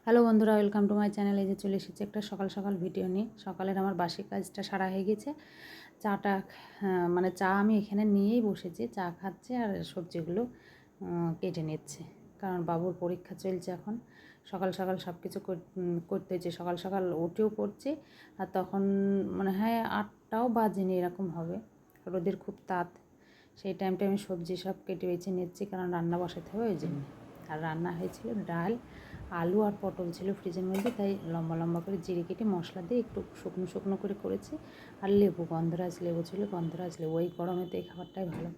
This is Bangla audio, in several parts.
হ্যালো বন্ধুরা, ওয়েলকাম টু মাই চ্যানেল। এই যে চলে এসেছি একটা সকাল সকাল ভিডিও নিয়ে। সকালের আমার বাসি কাজটা সারা হয়ে গেছে। চাটা মানে চা আমি এখানে নিয়েই বসেছি, চা খাচ্ছে আর সবজিগুলো কেটে নিচ্ছে, কারণ বাবুর পরীক্ষা চলছে এখন। সকাল সকাল সব কিছু করতে হচ্ছে, সকাল সকাল উঠেও করছি। আর তখন মনে হয় 8টাও বাজেনি এরকম হবে, রোদের খুব তাত। সেই টাইমটা আমি সবজি সব কেটে বেছে নিচ্ছি, কারণ রান্না বসাতে হবে ওই জন্য। আর রান্না হয়েছিল ডাল, আলু আর পটল ছিল ফ্রিজের মধ্যে, তাই লম্বা লম্বা করে জিরে কেটে মশলা দিয়ে একটু শুকনো শুকনো করে করেছি। আর লেবু, গন্ধরাজ লেবু ছিল, গন্ধরাজ লেবু, ওই গরমেতে এই খাবারটাই ভালো।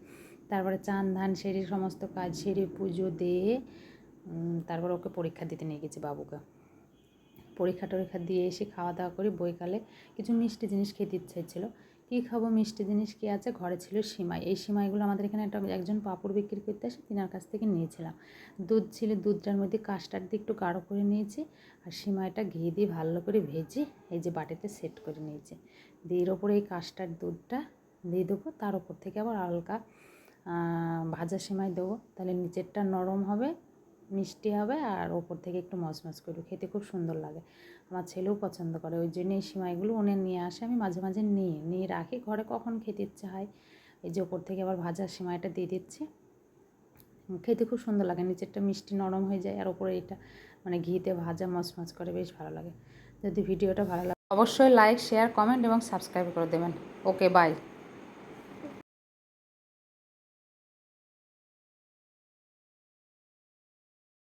তারপরে চান ধান সেরে সমস্ত কাজ সেরে পুজো দিয়ে তারপর ওকে পরীক্ষা দিতে নিয়ে গেছি বাবুকে। পরীক্ষা টরীক্ষা দিয়ে এসে খাওয়া দাওয়া করে বইকালে কিছু মিষ্টি জিনিস খেতে ইচ্ছা ছিল। কী খাবো, মিষ্টি জিনিস কী আছে, ঘরে ছিল সিমাই। এই সিমাইগুলো আমাদের এখানে একজন পাঁপড় বিক্রি করতে আসে, তিনার কাছ থেকে নিয়েছিলাম। দুধ ছিল, দুধটার মধ্যে কাস্টার্ড দিয়ে একটু গাঢ় করে নিয়েছি, আর সিমাইটা ঘি দিয়ে ভালো করে ভেজে এই যে বাটিতে সেট করে নিয়েছি। দিয়ে এর ওপরে এই কাস্টার্ড দুধটা দিয়ে দেবো, তার ওপর থেকে আবার হালকা ভাজা সিমাই দেবো, তাহলে নিচেরটা নরম হবে, মিষ্টি হবে, আর ওপর থেকে একটু মচমচ করবে, খেতে খুব সুন্দর লাগে। আমার ছেলেও পছন্দ করে, ওই জন্য এই সিমাইগুলো উনি নিয়ে আসে, আমি মাঝে মাঝে নিয়ে রাখি ঘরে, কখন খেতে ইচ্ছে হয়। এই যে ওপর থেকে আবার ভাজা সিমাইটা দিয়ে দিচ্ছি, খেতে খুব সুন্দর লাগে, নিচেরটা মিষ্টি নরম হয়ে যায়, আর ওপরে এটা মানে ঘিতে ভাজা মচমচ করে, বেশ ভালো লাগে। যদি ভিডিওটা ভালো লাগে অবশ্যই লাইক, শেয়ার, কমেন্ট এবং সাবস্ক্রাইব করে দেবেন। ওকে, বাই।